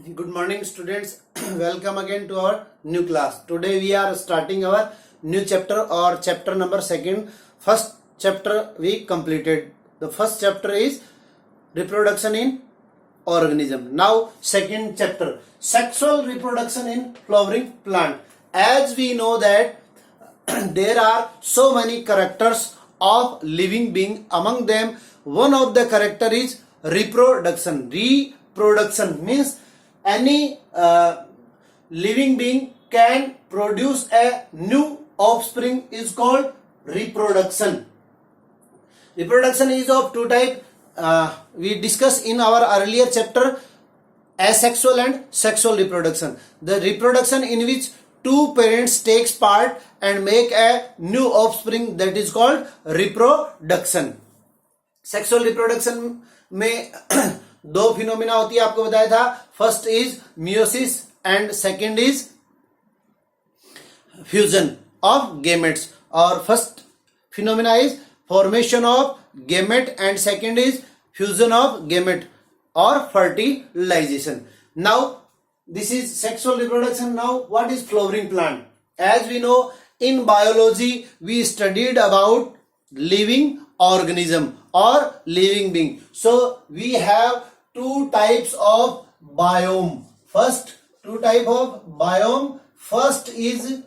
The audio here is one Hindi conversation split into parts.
Good morning, students. Welcome again to our new class. Today we are starting our new chapter or chapter number second. First chapter we completed. The first chapter is reproduction in organism. Now second chapter, sexual reproduction in flowering plant. As we know that there are so many characters of living being. Among them, one of the character is reproduction. Reproduction means any living being can produce a new offspring is called reproduction. Reproduction is of two types. We discussed in our earlier chapter asexual and sexual reproduction. The reproduction in which two parents takes part and make a new offspring, that is called reproduction. Sexual reproduction में दो फिनोमिना होती है, आपको बताया था. First is meiosis and second is fusion of gametes. और first phenomena is formation of gamete and second is fusion of gamete और fertilisation. Now this is sexual reproduction. Now what is flowering plant? As we know, in biology we studied about living organism or living being. So we have two types of biome. First, two type of biome. First is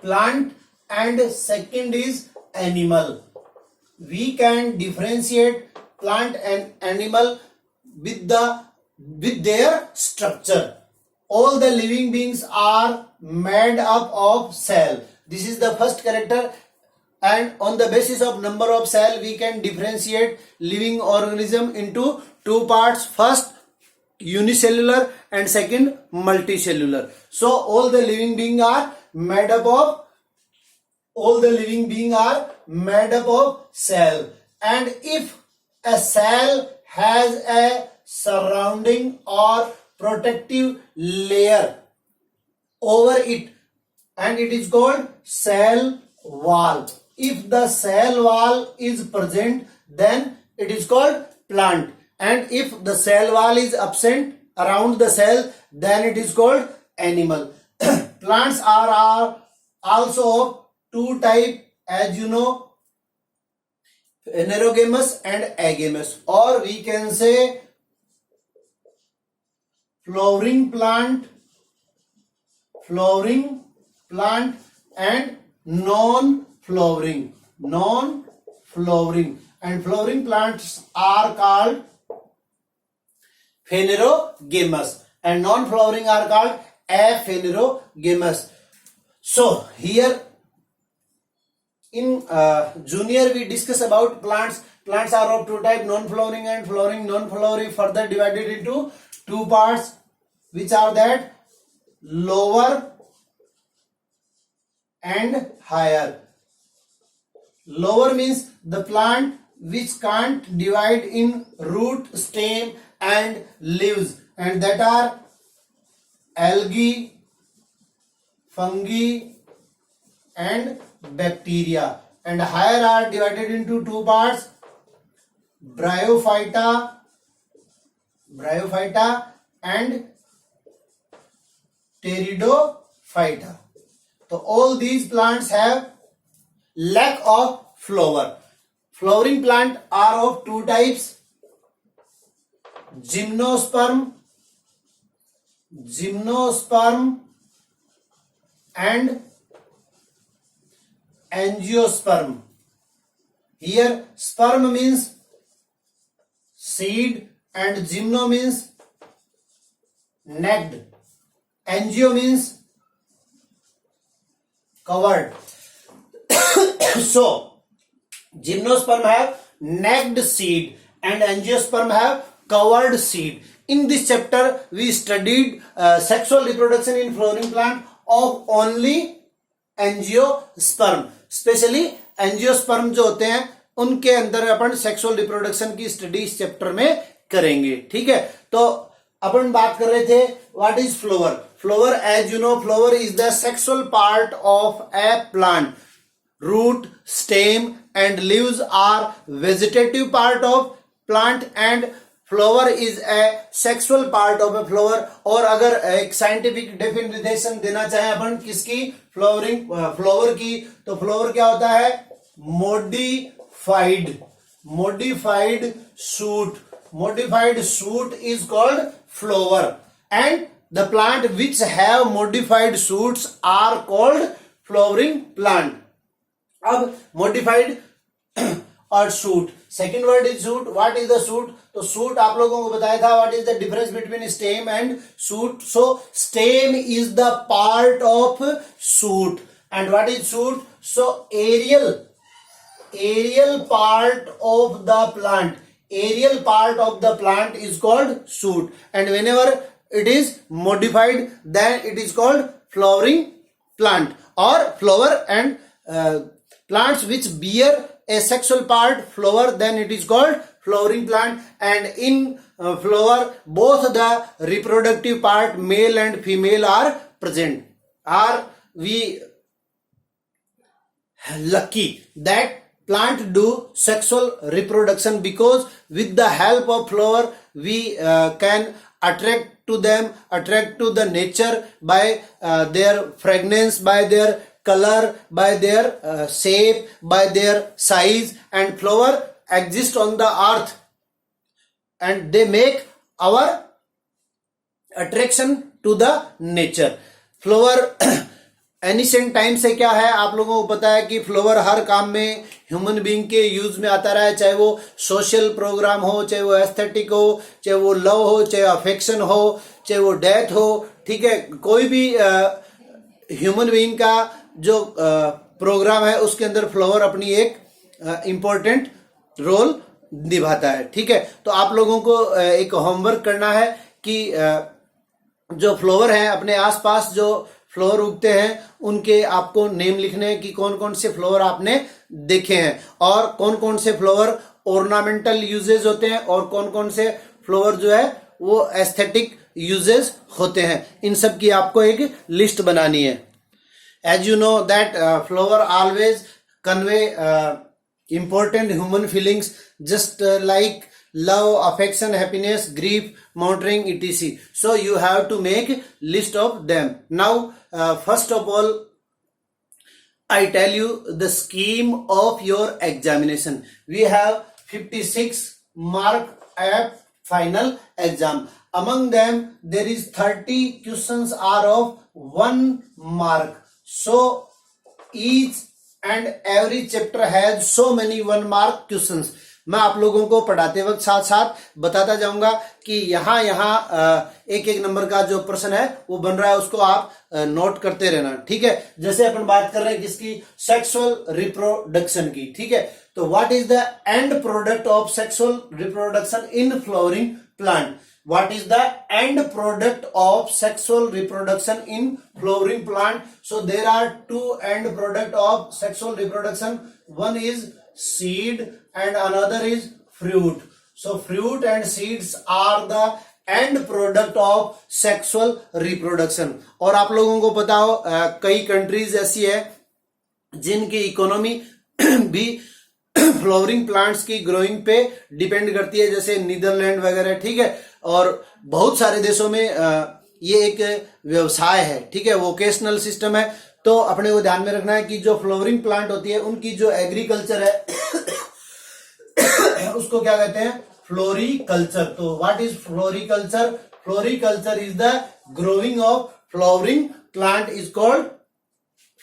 plant and second is animal. We can differentiate plant and animal with their structure. All the living beings are made up of cell. This is the first character, and on the basis of number of cell we can differentiate living organism into two parts. First unicellular and second multicellular. So all the living beings are made up of cell, and if a cell has a surrounding or protective layer over it, and it is called cell wall. If the cell wall is present, then it is called plant, and if the cell wall is absent around the cell, then it is called animal. Plants are also of two types, as you know, phanerogamous and agamous, or we can say flowering plant and non-flowering. And flowering plants are called phanerogamous and non-flowering are called aphanerogamous. So here in junior we discuss about plants. Plants are of two types, non-flowering and flowering. Non-flowering further divided into two parts, which are that lower and higher. Lower means the plant which can't divide in root, stem and leaves, and that are algae, fungi and bacteria. And higher are divided into two parts, bryophyta and pteridophyta. So all these plants have lack of flower. Flowering plant are of two types, gymnosperm and angiosperm. Here sperm means seed and gymno means necked. Angio means covered. So gymnosperm have necked seed and angiosperm have covered seed. In this chapter we studied sexual reproduction in flowering plant of only angiosperm. Specially angiosperm जो होते हैं उनके अंदर अपन सेक्सुअल रिप्रोडक्शन की स्टडी इस चैप्टर में करेंगे. ठीक है, तो अपन बात कर रहे थे what is flower. Flower, as you know, flower is the sexual part of a plant. Root, stem and leaves are vegetative part of plant and flower is a sexual part of a flower. और अगर एक साइंटिफिक डेफिनेशन देना चाहें अपन किसकी, फ्लावर की, तो फ्लावर क्या होता है, modified shoot is called flower, and the plant which have modified shoots are called flowering plant। अब modified और shoot, second word is shoot। what is the shoot? तो shoot आप लोगों को बताया था what is the difference between stem and shoot। so stem is the part of shoot, and what is shoot? so aerial part of the plant is called shoot, and whenever it is modified then it is called flowering plant or flower, and plants which bear a sexual part, flower, then it is called flowering plant। and in flower both the reproductive part male and female are present। are we lucky that plant do sexual reproduction, because with the help of flower we can attract to the nature by their fragrance, by their color, by their shape, by their size, and flower exist on the earth and they make our attraction to the nature। Flower ancient time से क्या है आप लोगों को पता है कि फ्लावर हर काम में ह्यूमन बीइंग के यूज में आता रहा है, चाहे वो सोशल प्रोग्राम हो, चाहे वो एस्थेटिक हो, चाहे वो लव हो, चाहे अफेक्शन हो, चाहे वो डेथ हो, ठीक है, कोई भी ह्यूमन बीइंग का जो प्रोग्राम है उसके अंदर फ्लावर अपनी एक इम्पोर्टेंट रोल निभाता है। ठीक है, तो आप लोगों को एक होमवर्क करना है कि जो फ्लावर हैं अपने आसपास जो फ्लावर उगते हैं उनके आपको नेम लिखने हैं कि कौन कौन से फ्लावर आपने देखे हैं और कौन कौन से फ्लावर ऑर्नामेंटल यूजेस होते हैं और कौन कौन से फ्लावर जो है वो एस्थेटिक यूजेस होते हैं। इन सब की आपको एक लिस्ट बनानी है। As you know that flower always convey important human feelings just like love, affection, happiness, grief, mourning, etc. So you have to make list of them. Now first of all I tell you the scheme of your examination. We have 56 mark at final exam. Among them there is 30 questions are of 1 mark. So each and every chapter has so many 1 mark questions। मैं आप लोगों को पढ़ाते वक्त साथ साथ बताता जाऊंगा कि यहाँ एक एक नंबर का जो प्रश्न है वो बन रहा है उसको आप नोट करते रहना। ठीक है, जैसे अपन बात कर रहे हैं किसकी, सेक्सुअल रिप्रोडक्शन की। ठीक है, तो what is the end product of sexual reproduction in flowering plant? What is the end product of sexual reproduction in flowering plant? So there are 2 end product of sexual reproduction. One is seed and another is fruit. So fruit and seeds are the end product of sexual reproduction। और आप लोगों को पता हो कई कंट्रीज ऐसी है जिनकी इकोनॉमी भी फ्लावरिंग प्लांट्स की ग्रोइंग पे डिपेंड करती है, जैसे नीदरलैंड वगैरह। ठीक है, और बहुत सारे देशों में ये एक व्यवसाय है। ठीक है, वोकेशनल सिस्टम है। तो अपने को ध्यान में रखना है कि जो फ्लावरिंग प्लांट होती है उनकी जो एग्रीकल्चर है उसको क्या कहते हैं, फ्लोरिकल्चर। तो what is floriculture? Floriculture is the growing of flowering plant is called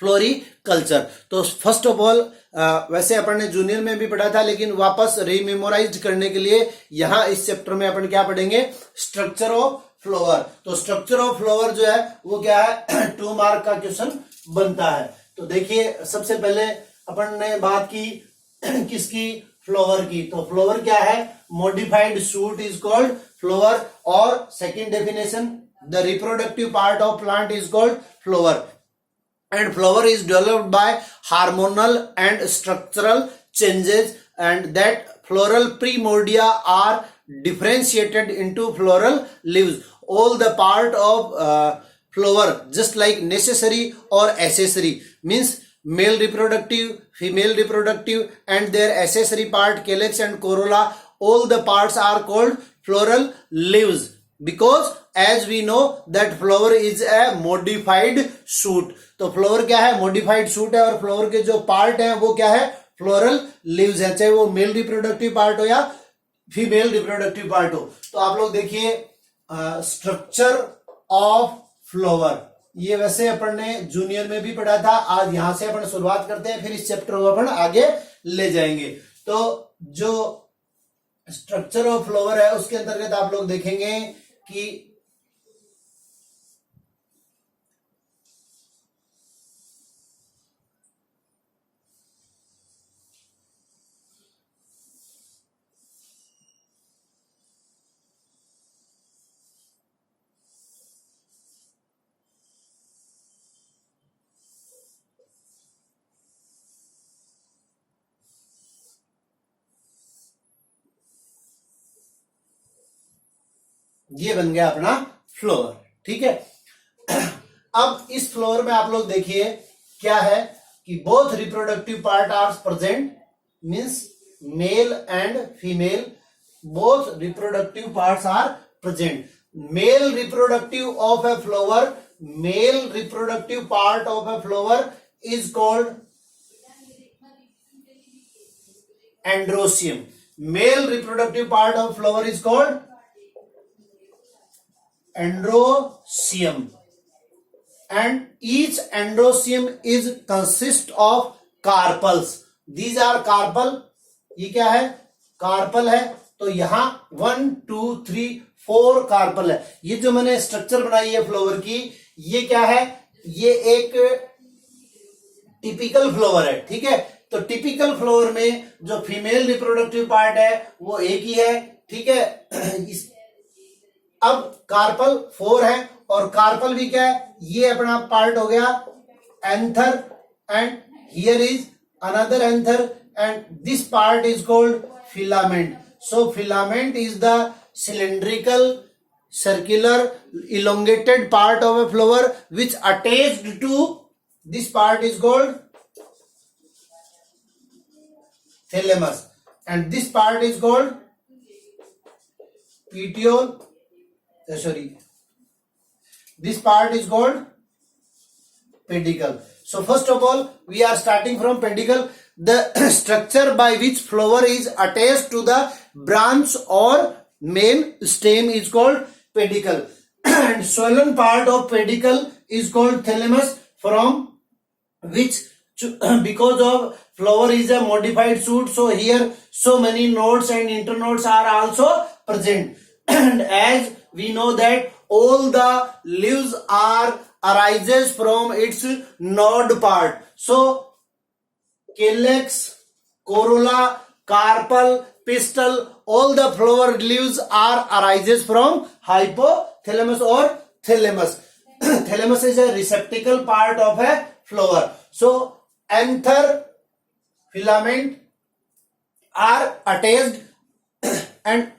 floriculture. तो फर्स्ट ऑफ ऑल वैसे अपन ने जूनियर में भी पढ़ा था, लेकिन वापस रीमेमोराइज करने के लिए यहाँ इस चैप्टर में अपन क्या पढ़ेंगे, स्ट्रक्चर ऑफ फ्लावर। तो स्ट्रक्चर ऑफ फ्लावर जो है वो क्या है, 2 मार्क का क्वेश्चन बनता है। तो देखिए सबसे पहले अपन ने बात की किसकी, फ्लावर की। तो फ्लावर क्या है, modified shoot is called flower. और second definition, the reproductive part of plant is called flower, and flower is developed by hormonal and structural changes, and that floral primordia are differentiated into floral leaves. All the part of flower just like necessary or accessory, means male reproductive, female reproductive, and their accessory part calyx and corolla, all the parts are called floral leaves because as we know that flower is a modified shoot. तो फ्लावर क्या है, मॉडिफाइड शूट है, और फ्लावर के जो पार्ट हैं वो क्या है, फ्लोरल लीव्स है, चाहे वो मेल रिप्रोडक्टिव पार्ट हो या फीमेल रिप्रोडक्टिव पार्ट हो. तो आप लोग देखिए स्ट्रक्चर ऑफ फ्लावर, ये वैसे अपन ने जूनियर में भी पढ़ा था. आज यहां से अपन शुरुआत करते हैं, फिर इस चैप्टर को अपन आगे ले जाएंगे. तो जो स्ट्रक्चर ऑफ फ्लावर है उसके अंतर्गत आप लोग देखेंगे कि ये बन गया अपना फ्लोर. ठीक है. अब इस फ्लोर में आप लोग देखिए क्या है कि both reproductive part are present, means male and female, both reproductive parts are present. Male reproductive of a flower, male reproductive part of a flower is called androecium. Male reproductive part of flower is called androsium, and each androsium is consist of carpels. These are carpel. ये क्या है, कार्पल है. तो यहां 1 2 3 4 कार्पल है. ये जो मैंने स्ट्रक्चर बनाई है फ्लावर की, ये क्या है, ये एक टिपिकल फ्लावर है. ठीक है. तो टिपिकल फ्लावर में जो फीमेल रिप्रोडक्टिव पार्ट है वो एक ही है. ठीक है. अब कार्पल 4 है, और कार्पल भी क्या है, ये अपना पार्ट हो गया anther, and here is another anther, and this part is called filament. So filament is the cylindrical circular elongated part of a flower which attached to this part is called thalamus, and this part is called petiole. This part is called pedicle. So first of all we are starting from pedicle, the structure by which flower is attached to the branch or main stem is called pedicle, and swollen part of pedicle is called thalamus, from which because of flower is a modified shoot, so here so many nodes and internodes are also present. And as we know that all the leaves are arises from its node part, so calyx, corolla, carpel, pistil, all the flower leaves are arises from hypothalamus or thalamus. Thalamus is a receptacle part of a flower. So anther, filament are attached, and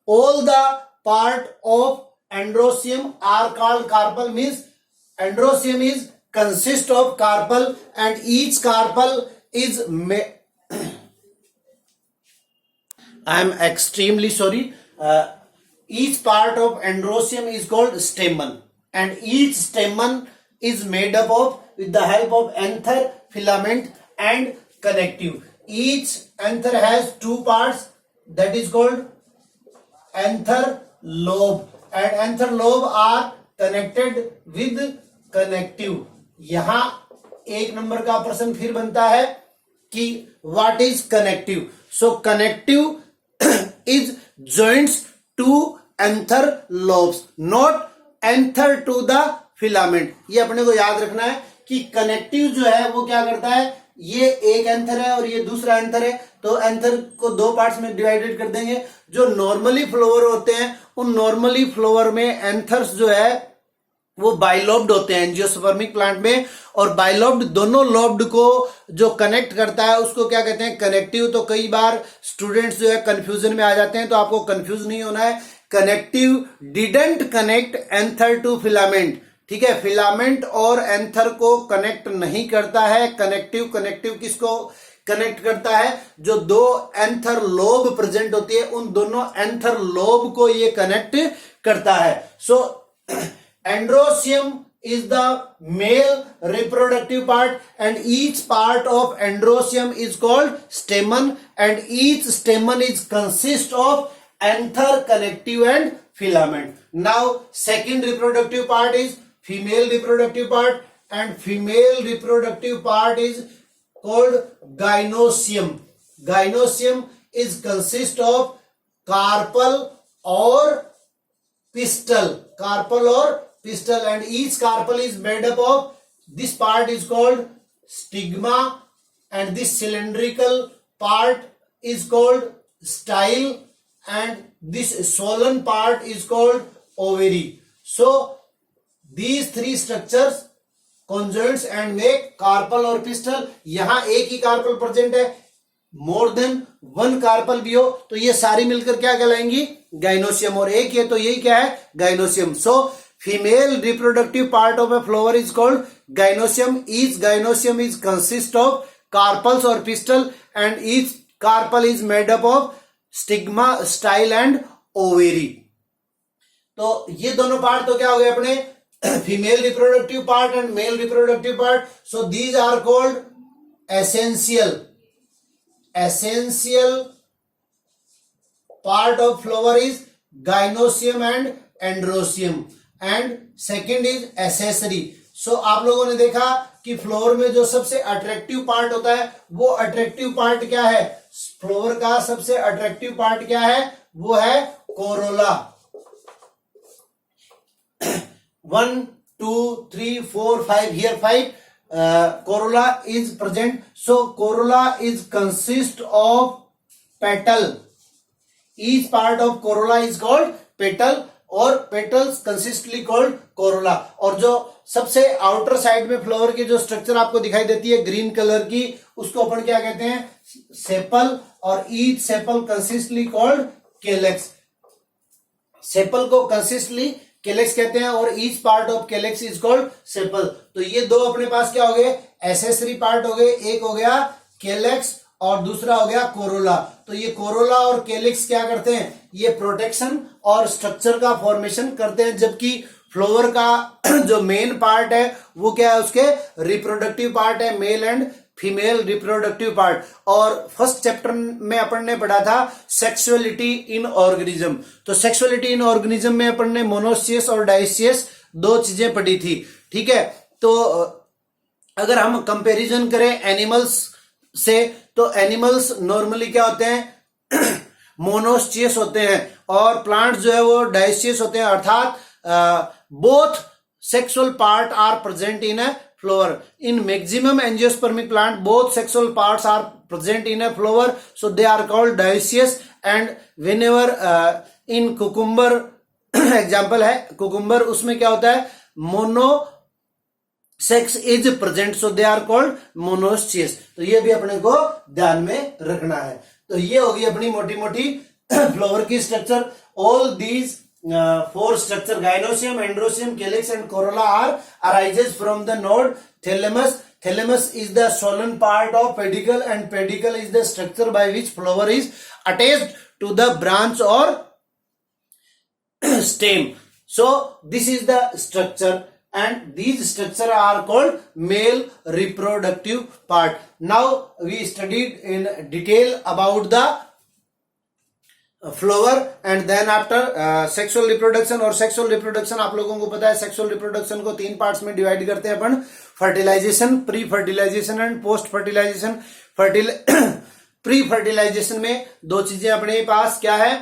all the part of androsium are called carpel, means androsium is consist of carpel, and each carpel is I am extremely sorry, each part of androsium is called stamen, and each stamen is made up of with the help of anther, filament and connective. Each anther has two parts, that is called anther lobe, and anther lobe are connected with connective. यहां एक नंबर का प्रश्न फिर बनता है कि what is connective. So connective is joints to anther lobes, not anther to the filament. ये अपने को याद रखना है कि कनेक्टिव जो है वो क्या करता है, ये एक एंथर है और ये दूसरा एंथर है, तो एंथर को दो पार्ट्स में डिवाइडेड कर देंगे. जो नॉर्मली फ्लावर होते हैं उन नॉर्मली फ्लावर में एंथर्स जो है वो बाइलोब्ड होते हैं एंजियोस्पर्मिक प्लांट में, और बाइलोब्ड दोनों लोब्ड को जो कनेक्ट करता है उसको क्या कहते हैं, कनेक्टिव. तो कई बार स्टूडेंट्स जो है कंफ्यूजन में आ जाते हैं, तो आपको कंफ्यूज नहीं होना है. Connective didn't connect anther to filament. ठीक है, फिलामेंट और एंथर को कनेक्ट नहीं करता है कनेक्टिव. कनेक्टिव किसको कनेक्ट करता है। जो दो एंथर लोब प्रेजेंट होती है उन दोनों एंथर लोब को ये कनेक्ट करता है। सो androecium is the male reproductive part and each part of androsium is called stamen and each stamen is consist of anther, connective and filament. Now second reproductive part is female reproductive part and female reproductive part is called gynosium. Gynosium is consist of carpel or pistil, and each carpel is made up of, this part is called stigma and this cylindrical part is called style and this swollen part is called ovary. So these three structures conjoins and make carpel or pistil. यहाँ एक ही कार्पल प्रेजेंट है, मोर देन वन कार्पल भी हो तो ये सारी मिलकर क्या कहलाएंगी, गाइनोसियम, और एक है तो यही क्या है, gynoecium. So female reproductive part of a flower is called gynosium. Each gynosium is consist of carpels or pistil and each carpel is made up of stigma, style and ovary. तो ये दोनों पार्ट तो क्या हो गए अपने, female reproductive part and male reproductive part. So these are called essential part of flower is gynosium and androsium and second is accessory. So आप लोगों ने देखा कि फ्लावर में जो सबसे अट्रैक्टिव पार्ट होता है वो अट्रैक्टिव पार्ट क्या है, फ्लावर का सबसे अट्रैक्टिव पार्ट क्या है, वो है Corolla. 1 2 3 4 5 here 5 corolla is present. So corolla is consist of petal. Each part of corolla is called petal और petals consistently called corolla. और जो सबसे आउटर साइड में फ्लावर की जो स्ट्रक्चर आपको दिखाई देती है ग्रीन कलर की, उसको अपन क्या कहते हैं, सेपल, और each sepal कंसिस्टली called calyx. Sepal को कंसिस्टली केलेक्स कहते हैं और each part of calyx is called sepal. तो ये दो अपने पास क्या हो गए, एसेसरी पार्ट हो गए. एक हो गया केलेक्स और दूसरा हो गया कोरोला. तो ये कोरोला और केलिक्स क्या करते हैं, ये प्रोटेक्शन और स्ट्रक्चर का फॉर्मेशन करते हैं, जबकि फ्लावर का जो मेन पार्ट है वो क्या है, उसके रिप्रोडक्टिव पार्ट है, mail and female reproductive part. और फर्स्ट चैप्टर में अपन ने पढ़ा था सेक्सुअलिटी इन ऑर्गेनिज्म. तो सेक्सुअलिटी इन ऑर्गेनिज्म में अपन ने मोनोसियस और डाइसियस दो चीजें पढ़ी थी. ठीक है, तो अगर हम कंपैरिजन करें एनिमल्स से तो एनिमल्स नॉर्मली क्या होते हैं, मोनोस्चियस होते हैं, और प्लांट्स जो है वो डाइसियस होते हैं. अर्थात both sexual part are present in a flower. In maximum angiospermic plant both sexual parts are present in a flower, so they are called dioecious. And whenever in cucumber, example है कुकुम्बर, उसमें क्या होता है, mono sex is present, so they are called monoecious. तो ये भी अपने को ध्यान में रखना है. तो ये होगी अपनी मोटी मोटी फ्लावर की structure. All these four structure, gynoecium, androecium, calyx and corolla are arises from the node thalamus. Thalamus is the swollen part of pedicle and pedicle is the structure by which flower is attached to the branch or stem. So this is the structure and these structure are called male reproductive part. Now we studied in detail about the flower and then after sexual reproduction. और सेक्सुअल रिप्रोडक्शन आप लोगों को पता है, सेक्सुअल रिप्रोडक्शन को तीन पार्ट्स में डिवाइड करते हैं अपन, fertilisation, pre fertilisation and post fertilisation. Pre fertilisation में दो चीजें अपने पास क्या है,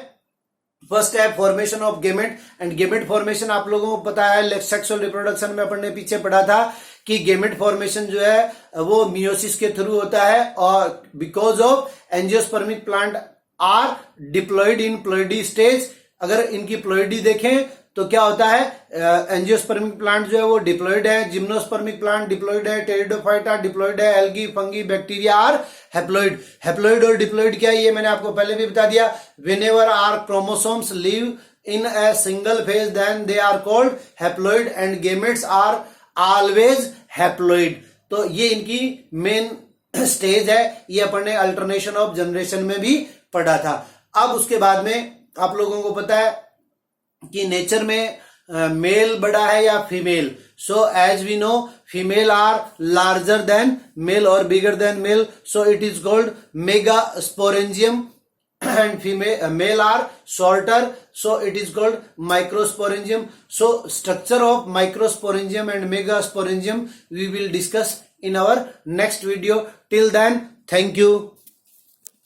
फर्स्ट है formation of gamete and gamete formation आप लोगों को पता है. सेक्सुअल रिप्रोडक्शन में अपन ने पीछे पढ़ा था कि गेमेट फॉर्मेशन जो है वो मियोसिस के थ्रू होता है और because of angiospermic plant are diploid in ploidy stage. अगर इनकी प्लॉइडी देखें तो क्या होता है, एंजियोस्पर्मिक प्लांट जो है वो डिप्लॉयड है, जिम्नोस्पर्मिक प्लांट डिप्लॉयड है, टेरिडोफाइटा डिप्लॉयड है, algae, fungi, bacteria are haploid. Haploid और डिप्लॉयड क्या है ये मैंने आपको पहले भी बता दिया. Whenever are chromosomes live in a single phase then they are called haploid and gametes are always haploid. तो ये इनकी मेन स्टेज है, ये अपन ने अल्टरनेशन ऑफ जनरेशन में भी पढ़ा था। अब उसके बाद में आप लोगों को पता है कि नेचर में मेल बड़ा है या female. So as we know female are larger than male और bigger than male, so it is called megasporangium, and male are shorter, so it is called microsporangium. So structure of microsporangium and megasporangium we will discuss in our next video. Till then, thank you.